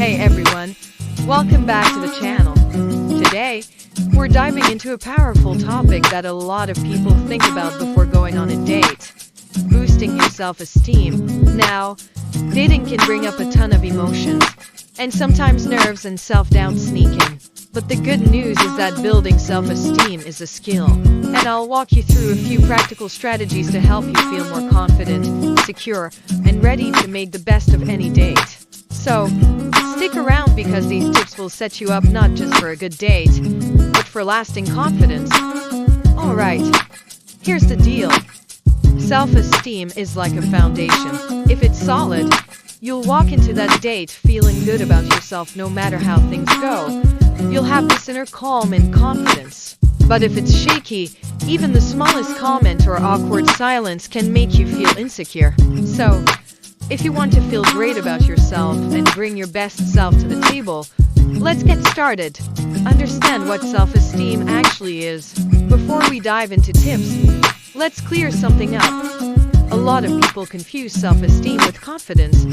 Hey everyone, welcome back to the channel. Today, we're diving into a powerful topic that a lot of people think about before going on a date: boosting your self-esteem. Now, dating can bring up a ton of emotions, and sometimes nerves and self-doubt sneak in. But the good news is that building self-esteem is a skill, and I'll walk you through a few practical strategies to help you feel more confident, secure, and ready to make the best of any date. So, stick around because these tips will set you up not just for a good date, but for lasting confidence. Alright, here's the deal. Self-esteem is like a foundation. If it's solid, you'll walk into that date feeling good about yourself no matter how things go. You'll have this inner calm and confidence. But if it's shaky, even the smallest comment or awkward silence can make you feel insecure. So, if you want to feel great about yourself and bring your best self to the table, let's get started. Understand what self-esteem actually is. Before we dive into tips, let's clear something up. A lot of people confuse self-esteem with confidence,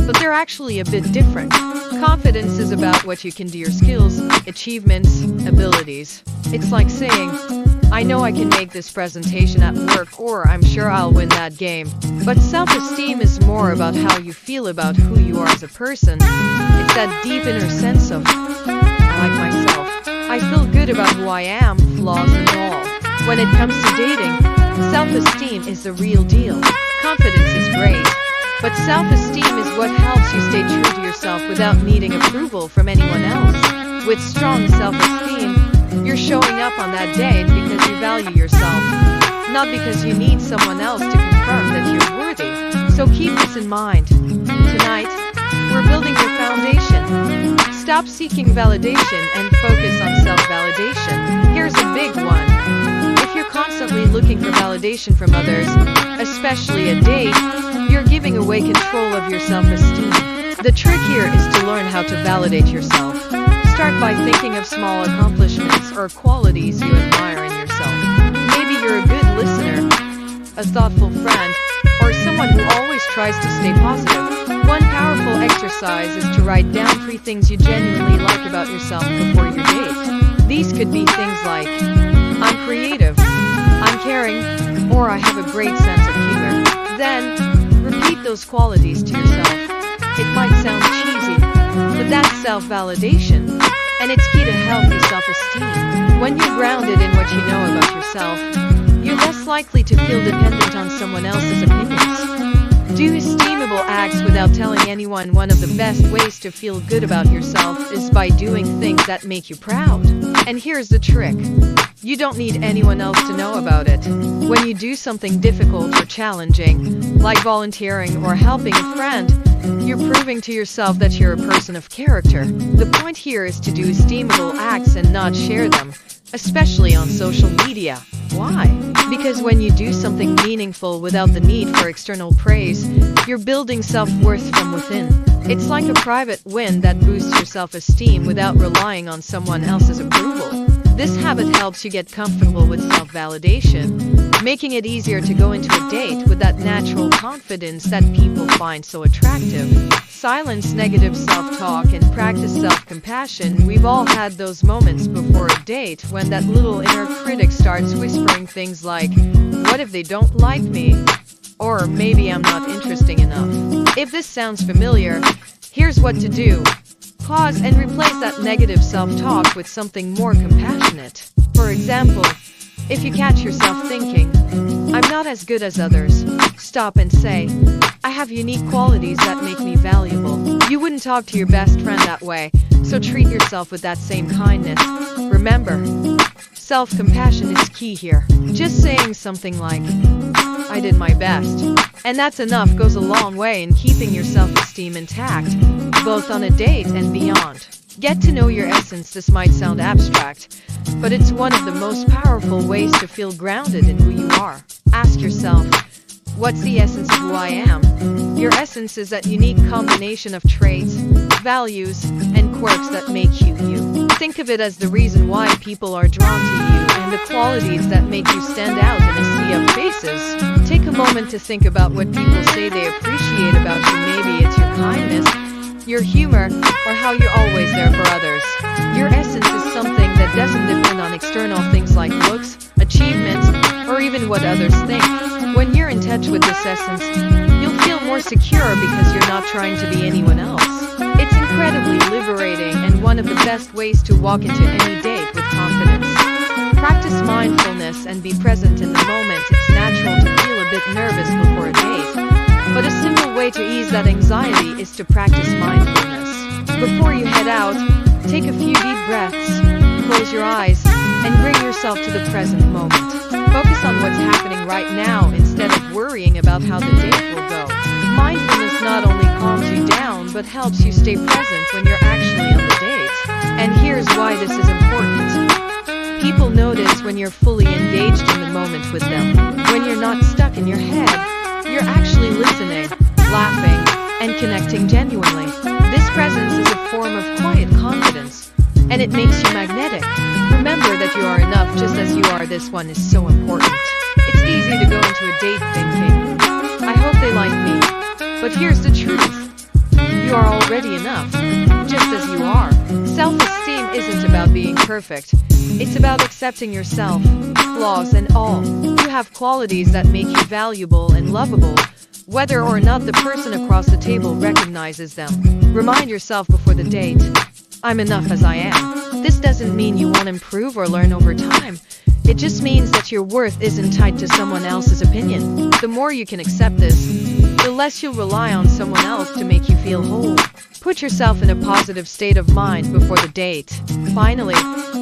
but they're actually a bit different. Confidence is about what you can do, your skills, achievements, abilities. It's like saying, I know I can make this presentation at work, or I'm sure I'll win that game. But self-esteem is more about how you feel about who you are as a person. It's that deep inner sense of, I like myself. I feel good about who I am, flaws and all. When it comes to dating, self-esteem is the real deal. Confidence is great, but self-esteem is what helps you stay true to yourself without needing approval from anyone else. With strong self-esteem, you're showing up on that date because you value yourself, not because you need someone else to confirm that you're worthy. So keep this in mind. Tonight, we're building your foundation. Stop seeking validation and focus on self-validation. Here's a big one. If you're constantly looking for validation from others, especially a date, you're giving away control of your self-esteem. The trick here is to learn how to validate yourself. Start by thinking of small accomplishments or qualities you admire in yourself. Maybe you're a good listener, a thoughtful friend, or someone who always tries to stay positive. One powerful exercise is to write down 3 things you genuinely like about yourself before your date. These could be things like, I'm creative, I'm caring, or I have a great sense of humor. Then, repeat those qualities to yourself. It might sound cheesy, but that's self-validation, and it's key to healthy self-esteem. When you're grounded in what you know about yourself, you're less likely to feel dependent on someone else's opinions. Do esteemable acts without telling anyone. One of the best ways to feel good about yourself is by doing things that make you proud. And here's the trick. You don't need anyone else to know about it. When you do something difficult or challenging, like volunteering or helping a friend, you're proving to yourself that you're a person of character. The point here is to do esteemable acts and not share them, especially on social media. Why? Because when you do something meaningful without the need for external praise, you're building self-worth from within. It's like a private win that boosts your self-esteem without relying on someone else's approval. This habit helps you get comfortable with self-validation, making it easier to go into a date with that natural confidence that people find so attractive. Silence negative self-talk and practice self-compassion. We've all had those moments before a date when that little inner critic starts whispering things like, what if they don't like me? Or maybe I'm not interesting enough. If this sounds familiar, here's what to do. Pause and replace that negative self-talk with something more compassionate. For example, if you catch yourself thinking, I'm not as good as others, stop and say, I have unique qualities that make me valuable. You wouldn't talk to your best friend that way, so treat yourself with that same kindness. Remember, self-compassion is key here. Just saying something like, I did my best, and that's enough, goes a long way in keeping your self-esteem intact, both on a date and beyond. Get to know your essence. This might sound abstract, but it's one of the most powerful ways to feel grounded in who you are. Ask yourself, what's the essence of who I am? Your essence is that unique combination of traits, values, and quirks that make you you. Think of it as the reason why people are drawn to you and the qualities that make you stand out in a sea of faces. Take a moment to think about what people say they appreciate about you. Maybe it's your kindness, your humor, or how you're always there for others. Your essence is something that doesn't depend on external things like looks, achievements, or even what others think. When you're in touch with this essence, you'll feel more secure because you're not trying to be anyone else. It's incredibly liberating and one of the best ways to walk into any date with confidence. Practice mindfulness and be present in the moment. It's natural to feel a bit nervous before a date, but a simple way to ease that anxiety is to practice mindfulness. Before you head out, take a few deep breaths, close your eyes, and bring yourself to the present moment. Focus on what's happening right now instead of worrying about how the date will go. Mindfulness not only calms you down but helps you stay present when you're actually on the date. And here's why this is important. People notice when you're fully engaged in the moment with them. When you're not stuck in your head, you're actually listening, laughing, and connecting genuinely. This presence is a form of quiet confidence, and it makes you magnetic. Remember that you are enough just as you are. This one is so important. It's easy to go into a date thinking, I hope they like me. But here's the truth. You are already enough, just as you are. Self-esteem isn't about being perfect. It's about accepting yourself, flaws and all. You have qualities that make you valuable and lovable, whether or not the person across the table recognizes them. Remind yourself before the date, I'm enough as I am. This doesn't mean you won't improve or learn over time. It just means that your worth isn't tied to someone else's opinion. The more you can accept this, the less you'll rely on someone else to make you feel whole. Put yourself in a positive state of mind before the date. Finally,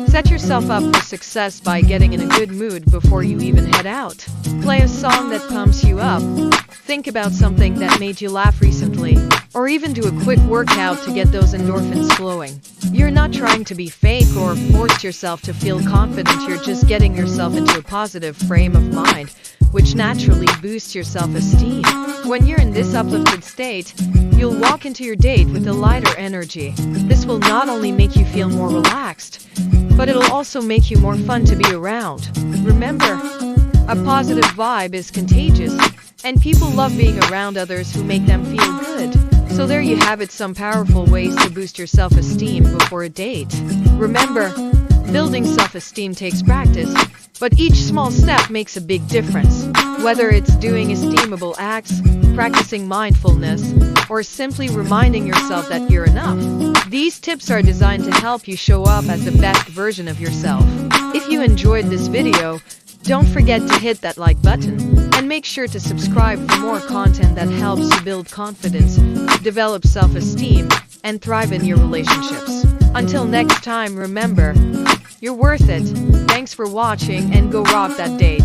set yourself up for success by getting in a good mood before you even head out. Play a song that pumps you up. Think about something that made you laugh recently, or even do a quick workout to get those endorphins flowing. You're not trying to be fake or force yourself to feel confident. You're just getting yourself into a positive frame of mind, which naturally boosts your self-esteem. When you're in this uplifted state, you'll walk into your date with a lighter energy. This will not only make you feel more relaxed, but it'll also make you more fun to be around. Remember, a positive vibe is contagious, and people love being around others who make them feel good. So there you have it, some powerful ways to boost your self-esteem before a date. Remember, building self-esteem takes practice, but each small step makes a big difference. Whether it's doing esteemable acts, practicing mindfulness, or simply reminding yourself that you're enough. These tips are designed to help you show up as the best version of yourself. If you enjoyed this video, don't forget to hit that like button, and make sure to subscribe for more content that helps you build confidence, develop self-esteem, and thrive in your relationships. Until next time, remember, you're worth it. Thanks for watching and go rock that date.